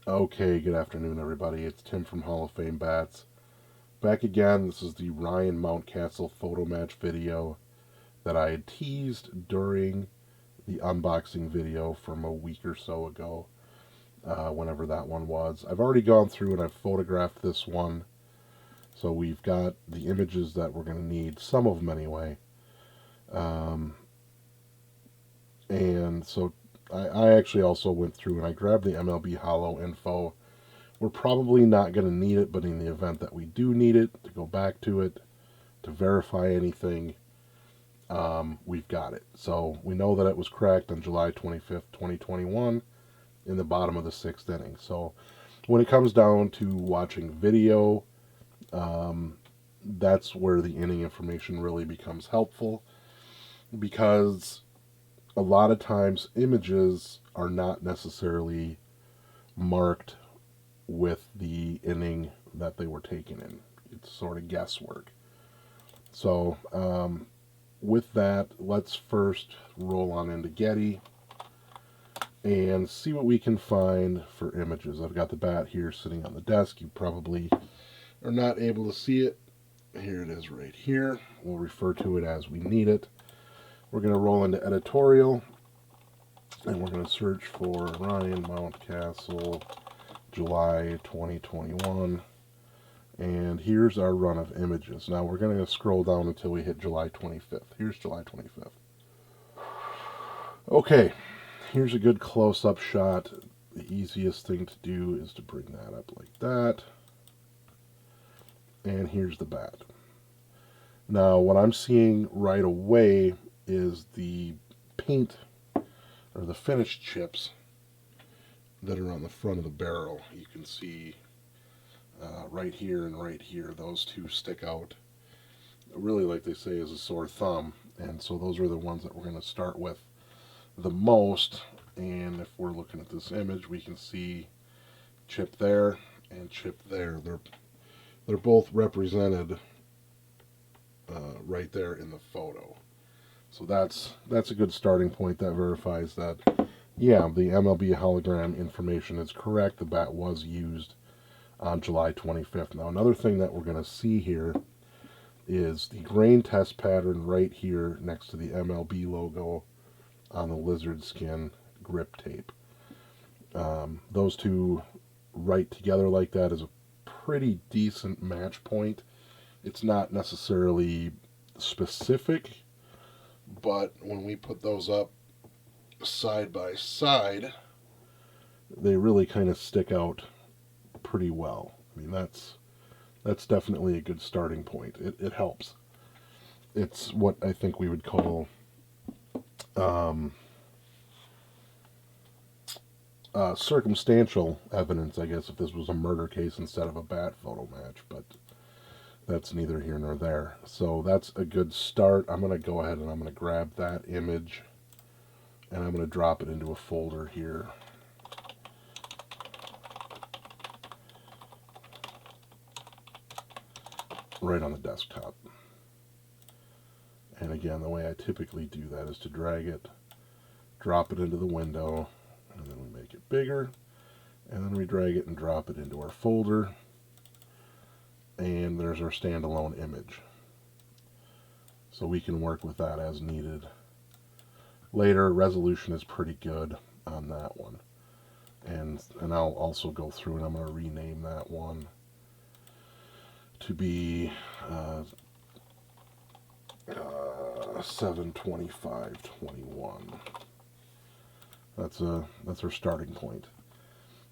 Okay, good afternoon, everybody. It's Tim from Hall of Fame Bats. Back again. This is the Ryan Mountcastle photo match video that I had teased during the unboxing video from a week or so ago, whenever that one was. I've already gone through and I've photographed this one, so we've got the images that we're going to need, some of them anyway. Um, and so I actually also went through and I grabbed the MLB Hollow info. We're probably not going to need it, but in the event that we do need it, to go back to it, to verify anything, we've got it. So we know that it was cracked on July 25th, 2021, in the bottom of the sixth inning. So when it comes down to watching video, um, that's where the inning information really becomes helpful, because a lot of times images are not necessarily marked with the inning that they were taken in. It's sort of guesswork. So, with that, let's first roll on into Getty and see what we can find for images. I've got the bat here sitting on the desk. You probably are not able to see it. Here it is right here. We'll refer to it as we need it. We're going to roll into editorial and we're going to search for Ryan Mountcastle July 2021. And here's our run of images. Now we're going to scroll down until we hit July 25th. Here's July 25th. Okay, here's a good close-up shot. The easiest thing to do is to bring that up like that. And here's the bat. Now what I'm seeing right away is the paint or the finished chips that are on the front of the barrel. You can see right here and right here, those two stick out, really, like they say, is a sore thumb. And so those are the ones that we're going to start with the most. And if we're looking at this image, we can see chip there and chip there. They're both represented right there in the photo. So that's a good starting point. That verifies that, yeah, the MLB hologram information is correct. The bat was used on July 25th. Now, another thing that we're going to see here is the grain test pattern right here next to the MLB logo on the lizard skin grip tape. Those two right together like that is a pretty decent match point. It's not necessarily specific, but when we put those up side by side, they really kind of stick out pretty well. I mean, that's definitely a good starting point. It helps. It's what I think we would call circumstantial evidence, I guess, if this was a murder case instead of a bat photo match, but that's neither here nor there. So that's a good start. I'm going to go ahead and I'm going to grab that image and I'm going to drop it into a folder here. Right on the desktop. And again, the way I typically do that is to drag it, drop it into the window, and then we make it bigger, and then we drag it and drop it into our folder, and there's our standalone image. So we can work with that as needed. Later, resolution is pretty good on that one. And I'll also go through and I'm going to rename that one to be 72521. That's our starting point.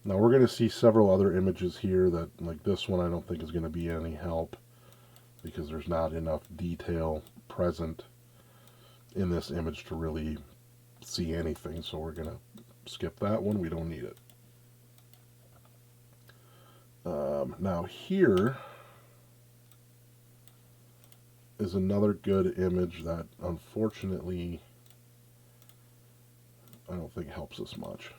Now we're going to see several other images here that, like this one, I don't think is going to be any help because there's not enough detail present in this image to really see anything. So we're going to skip that one. We don't need it. Now here is another good image that unfortunately I don't think helps us much.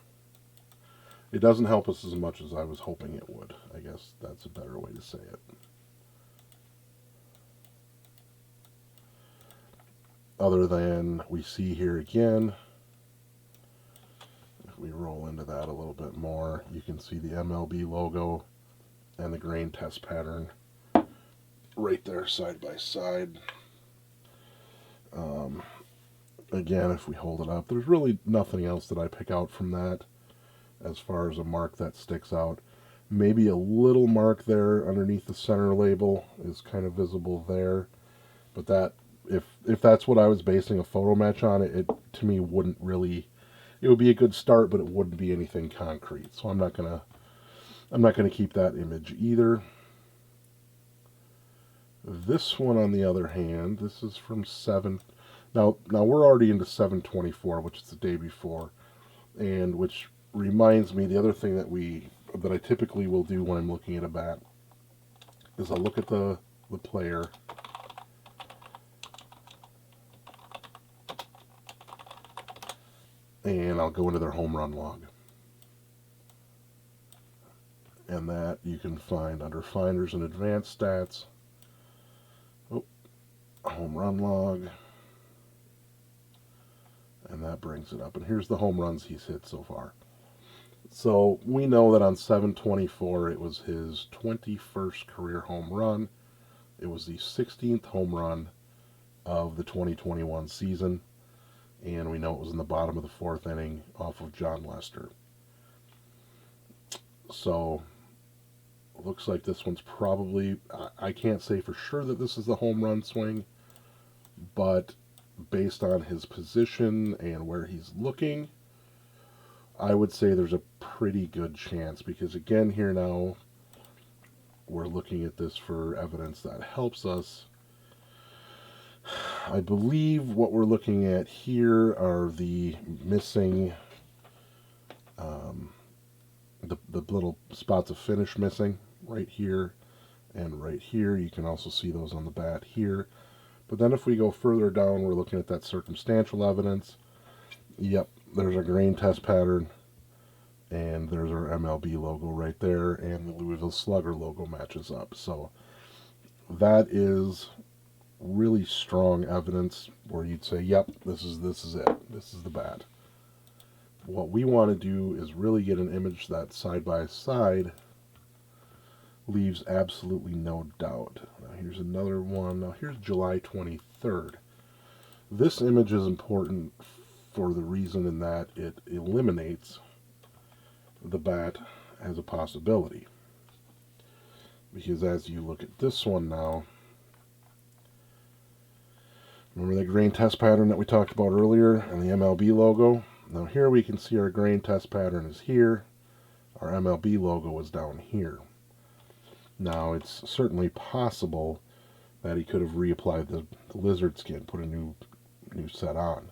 It doesn't help us as much as I was hoping it would. I guess that's a better way to say it. Other than we see here again, if we roll into that a little bit more, you can see the MLB logo and the grain test pattern right there side by side. Again, if we hold it up, there's really nothing else that I pick out from that as far as a mark that sticks out. Maybe a little mark there underneath the center label is kind of visible there, but that, if that's what I was basing a photo match on, it to me wouldn't really, it would be a good start, but it wouldn't be anything concrete. So I'm not gonna keep that image either. This one, on the other hand, this is from 7. Now we're already into 7/24, which is the day before, and which reminds me, the other thing that I typically will do when I'm looking at a bat is I'll look at the player, and I'll go into their home run log. And that you can find under Finders and Advanced Stats. Oh, home run log. And that brings it up. And here's the home runs he's hit so far. So we know that on 7/24 it was his 21st career home run. It was the 16th home run of the 2021 season. And we know it was in the bottom of the 4th inning off of John Lester. So it looks like this one's probably, I can't say for sure that this is the home run swing, but based on his position and where he's looking, I would say there's a pretty good chance, because again here now we're looking at this for evidence that helps us. I believe what we're looking at here are the missing, the little spots of finish missing right here and right here. You can also see those on the bat here. But then if we go further down, we're looking at that circumstantial evidence. Yep, there's our grain test pattern, and there's our MLB logo right there, and the Louisville Slugger logo matches up. So that is really strong evidence where you'd say, yep, this is it. This is the bat. What we want to do is really get an image that side by side leaves absolutely no doubt. Now here's another one. Now here's July 23rd. This image is important for the reason in that it eliminates the bat as a possibility. Because as you look at this one now, remember the grain test pattern that we talked about earlier and the MLB logo? Now here we can see our grain test pattern is here. Our MLB logo is down here. Now it's certainly possible that he could have reapplied the lizard skin, put a new set on.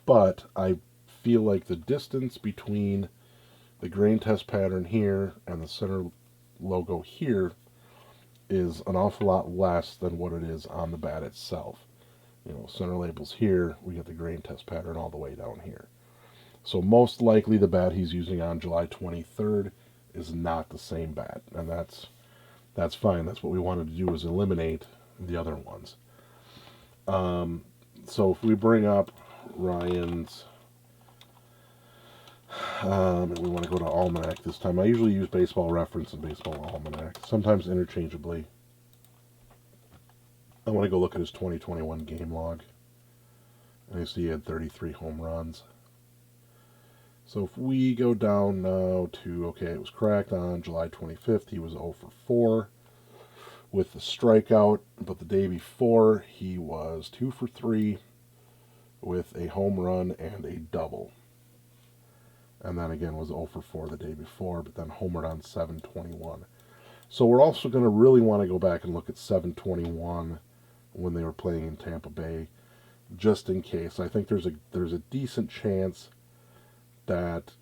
But I feel like the distance between the grain test pattern here and the center logo here is an awful lot less than what it is on the bat itself. You know, center label's here, we get the grain test pattern all the way down here. So most likely the bat he's using on July 23rd is not the same bat, and that's fine. That's what we wanted to do, is eliminate the other ones. So if we bring up Ryan's, and we want to go to Almanac this time. I usually use Baseball Reference and Baseball Almanac, sometimes interchangeably. I want to go look at his 2021 game log. And you see he had 33 home runs. So if we go down now to, okay, it was cracked on July 25th. He was 0 for 4 with the strikeout. But the day before, he was 2 for 3 with a home run and a double. And then again was 0 for 4 the day before, but then homered on 7/21. So we're also going to really want to go back and look at 7/21 when they were playing in Tampa Bay, just in case. I think there's a decent chance that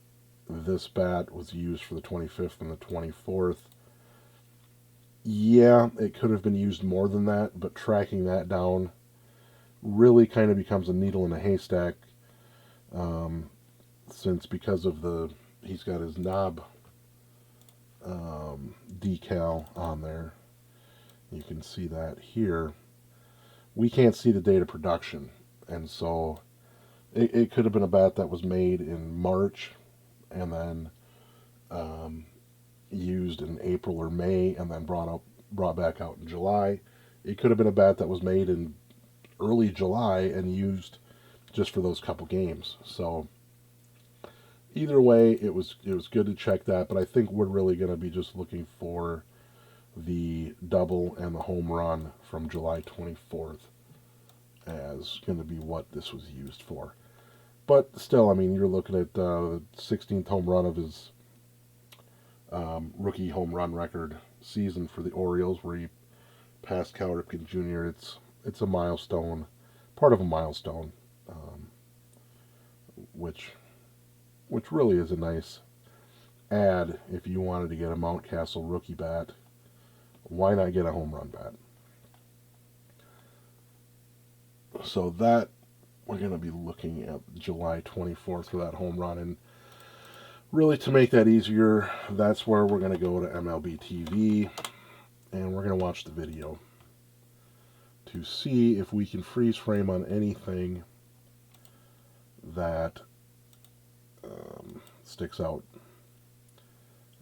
this bat was used for the 25th and the 24th. Yeah, it could have been used more than that, but tracking that down really kind of becomes a needle in a haystack, since because of he's got his knob decal on there. You can see that here. We can't see the date of production, and so it could have been a bat that was made in March and then used in April or May and then brought back out in July. It could have been a bat that was made in early July and used just for those couple games. So either way, it was good to check that. But I think we're really going to be just looking for the double and the home run from July 24th as going to be what this was used for. But still, I mean, you're looking at the 16th home run of his rookie home run record season for the Orioles, where he passed Cal Ripken Jr. It's a milestone, part of a milestone, which really is a nice add if you wanted to get a Mountcastle rookie bat. Why not get a home run bat? So that we're going to be looking at July 24th for that home run. And really, to make that easier, that's where we're going to go to MLB TV and we're going to watch the video to see if we can freeze frame on anything that sticks out.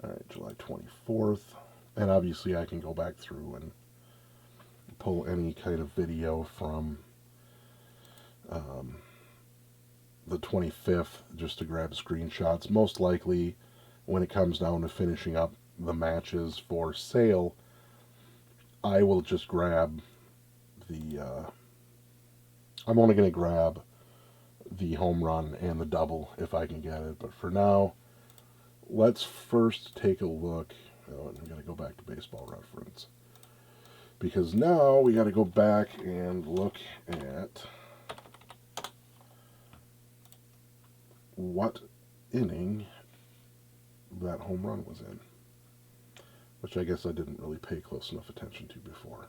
All right, July 24th. And obviously I can go back through and pull any kind of video from the 25th just to grab screenshots. Most likely when it comes down to finishing up the matches for sale, I will just grab the I'm only going to grab the home run and the double if I can get it. But for now, let's first take a look. Oh, I'm going to go back to Baseball Reference, because now we got to go back and look at what inning that home run was in, which I guess I didn't really pay close enough attention to before.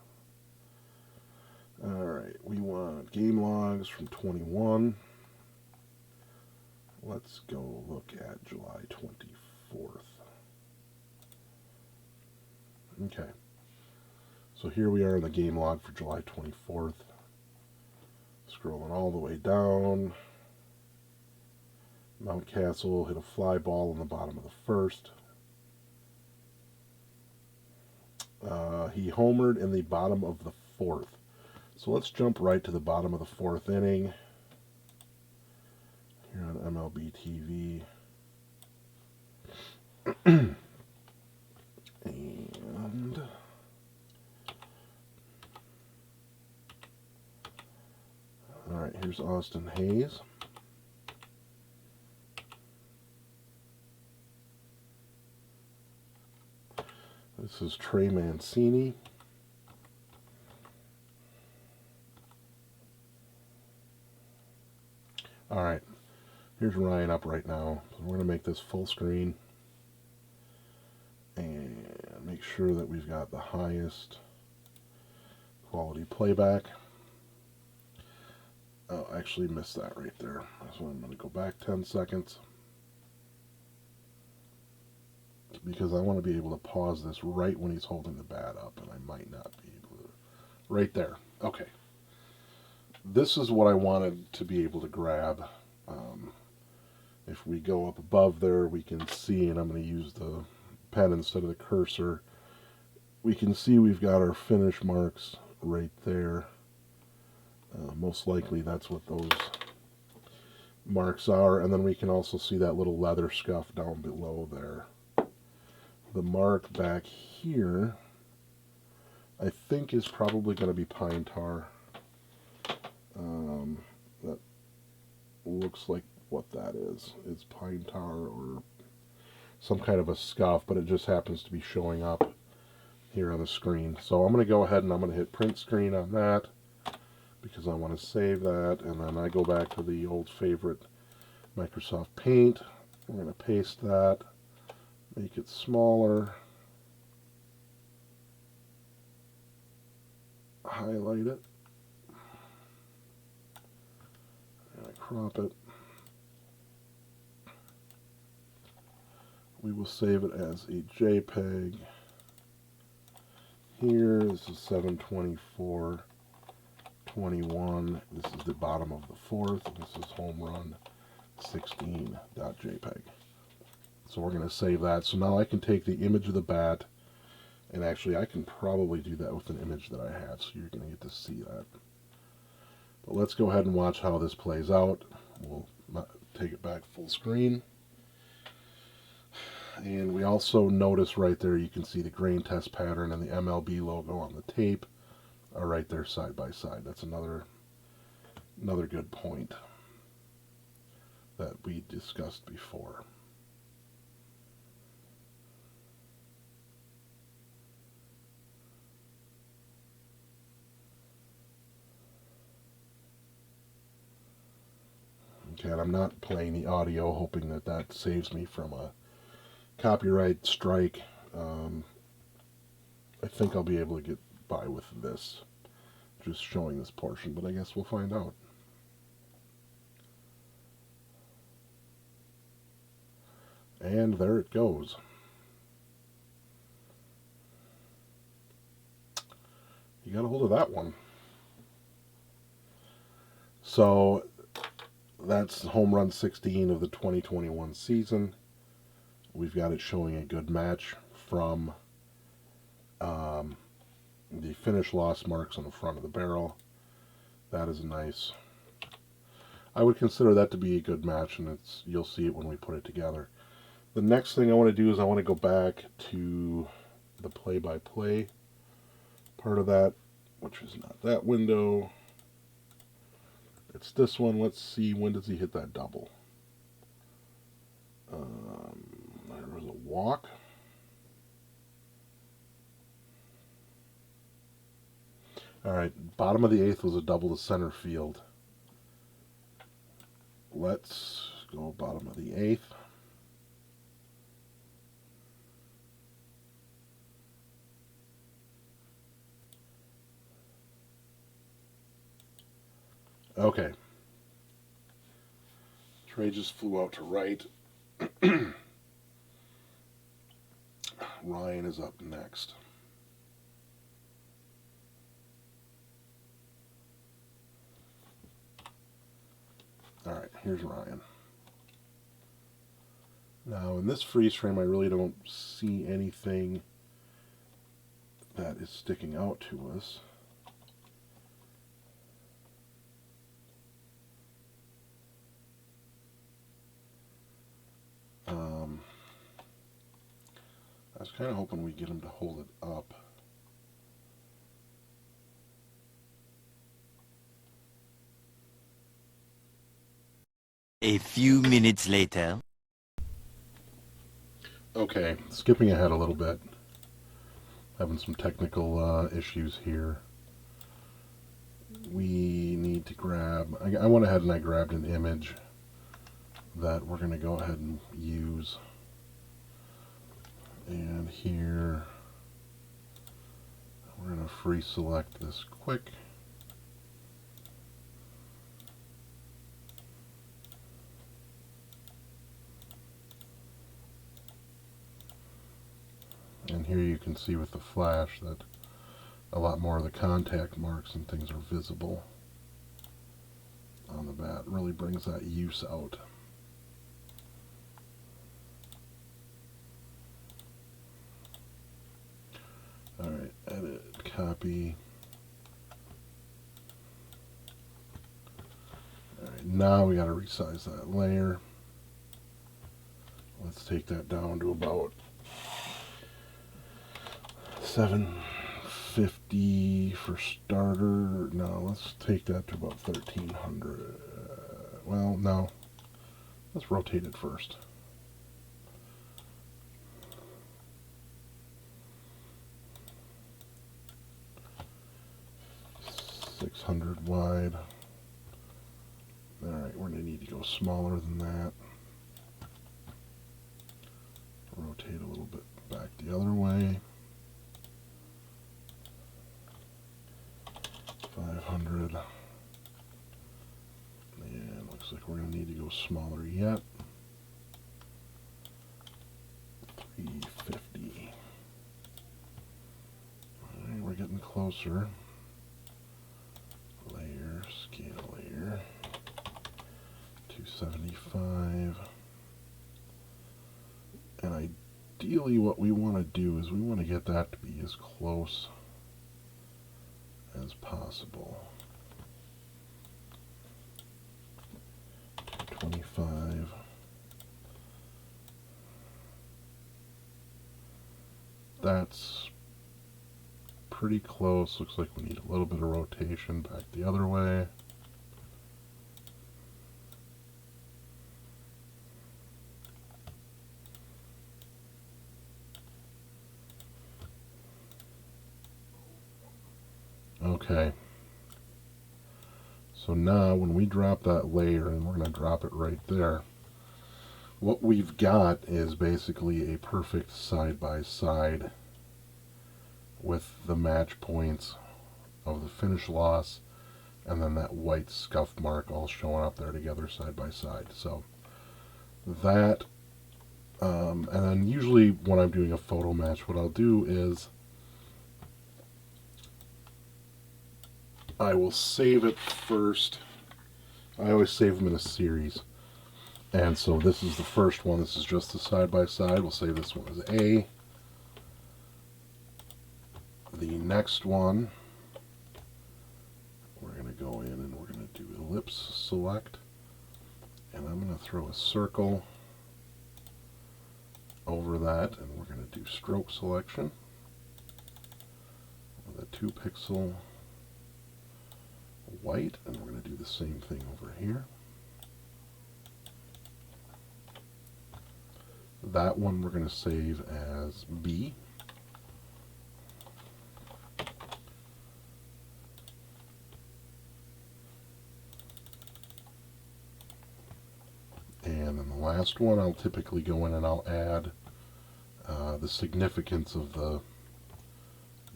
Alright, we want game logs from 21. Let's go look at July 24th. Okay, so here we are in the game log for July 24th. Scrolling all the way down. Mountcastle hit a fly ball in the bottom of the first. He homered in the bottom of the fourth. So let's jump right to the bottom of the fourth inning here on MLB TV. And all right, here's Austin Hayes. This is Trey Mancini. All right, here's Ryan up right now. So we're going to make this full screen and make sure that we've got the highest quality playback. Oh, I actually missed that right there. So I'm going to go back 10 seconds. Because I want to be able to pause this right when he's holding the bat up, and I might not be able to. Right there. Okay. This is what I wanted to be able to grab. If we go up above there, we can see, and I'm going to use the pen instead of the cursor. We can see we've got our finish marks right there. Most likely that's what those marks are. And then we can also see that little leather scuff down below there. The mark back here, I think, is probably going to be pine tar. That looks like what that is. It's pine tar or some kind of a scuff, but it just happens to be showing up here on the screen. So I'm going to go ahead and I'm going to hit print screen on that because I want to save that. And then I go back to the old favorite Microsoft Paint. We're going to paste that. Make it smaller, highlight it, and I crop it. We will save it as a JPEG. Here, this is 724 21. This is the bottom of the fourth. And this is home run 16.jpg. So we're going to save that. So now I can take the image of the bat, and actually I can probably do that with an image that I have, so you're going to get to see that. But let's go ahead and watch how this plays out. We'll take it back full screen. And we also notice right there, you can see the grain test pattern and the MLB logo on the tape are right there side by side. That's another good point that we discussed before. Okay, and I'm not playing the audio, hoping that that saves me from a copyright strike. I think I'll be able to get by with this, just showing this portion, but I guess we'll find out. And there it goes. You got a hold of that one. So that's home run 16 of the 2021 season. We've got it showing a good match from the finish loss marks on the front of the barrel. That is nice. I would consider that to be a good match, and you'll see it when we put it together. The next thing I want to do is I want to go back to the play-by-play part of that, which is not that window. It's this one. Let's see, when does he hit that double? There was a walk. All right, bottom of the eighth was a double to center field. Let's go bottom of the eighth. Okay. Trey just flew out to right. Ryan is up next. All right, here's Ryan. Now, in this freeze frame, I really don't see anything that is sticking out to us. I was kind of hoping we'd get him to hold it up. A few minutes later. Okay, skipping ahead a little bit. Having some technical issues here. We need to grab... I went ahead and I grabbed an image that we're going to go ahead and use. And here, we're going to free select this quick. And here you can see with the flash that a lot more of the contact marks and things are visible on the bat. Really brings that use out. Alright, edit, copy. Alright, now we got to resize that layer. Let's take that down to about 750 for starter. No, let's take that to about 1300. Well, no. Let's rotate it first. .600 wide. Alright, we're going to need to go smaller than that. Rotate a little bit back the other way. 500. And looks like we're going to need to go smaller yet. 350. Alright, we're getting closer. Layer. 75. And ideally what we want to do is we want to get that to be as close as possible. 225. That's pretty close. Looks like we need a little bit of rotation back the other way. Okay. So now when we drop that layer, and we're going to drop it right there, what we've got is basically a perfect side-by-side with the match points of the finish loss and then that white scuff mark all showing up there together side by side. So that, and then usually when I'm doing a photo match, what I'll do is I will save it first. I always save them in a series. And so this is the first one. This is just the side-by-side. We'll say this one is A. The next one, we're going to go in and we're going to do ellipse select. And I'm going to throw a circle over that. And we're going to do stroke selection with a 2-pixel white. And we're going to do the same thing over here. That one we're going to save as B. And then the last one, I'll typically go in and I'll add the significance of the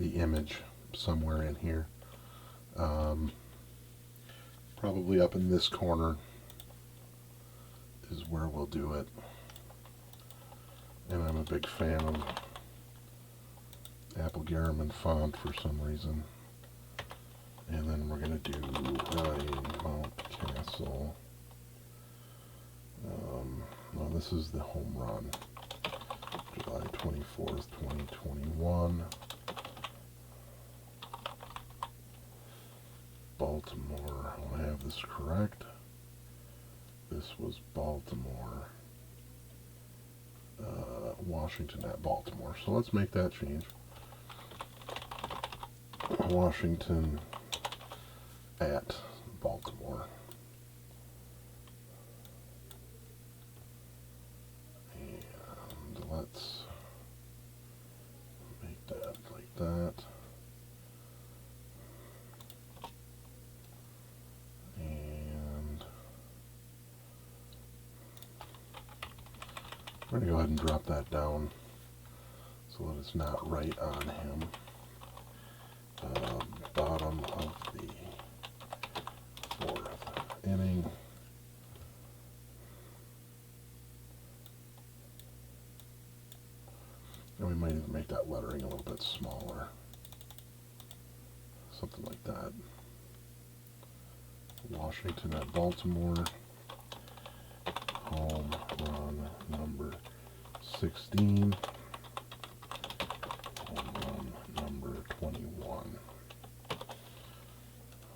image somewhere in here. Probably up in this corner is where we'll do it. And I'm a big fan of Apple Garriman font for some reason. And then we're going to do Mountcastle. Well, this is the home run. July 24th, 2021. Baltimore. I want to have this correct. This was Baltimore. Washington at Baltimore. So let's make that change. Washington at Baltimore. And let's make that like that. And we're going to go ahead and drop that down so that it's not right on him. Bottom of the 4th inning. And we might even make that lettering a little bit smaller. Something like that. Washington at Baltimore. Home run number 16. Home run number 21.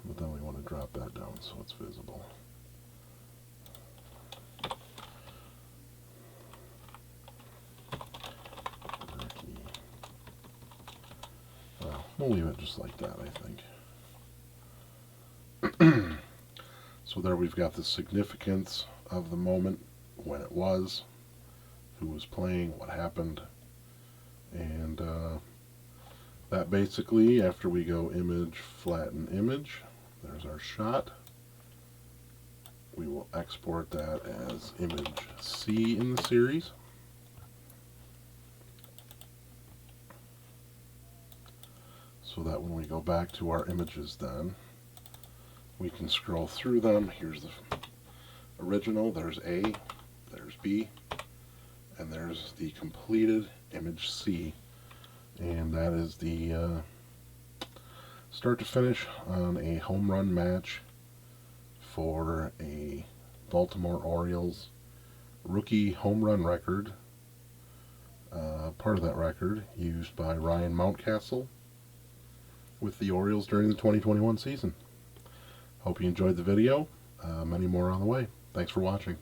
But then we want to drop that down so it's visible. Well, we'll leave it just like that, I think. So there we've got the significance of the moment, when it was, who was playing, what happened, and that basically, after we go image, flatten image, there's our shot. We will export that as image C in the series. So that when we go back to our images then, we can scroll through them. Here's the original, there's A, there's B, and there's the completed image C. And that is the start to finish on a home run match for a Baltimore Orioles rookie home run record. Part of that record used by Ryan Mountcastle with the Orioles during the 2021 season. Hope you enjoyed the video. Many more on the way. Thanks for watching.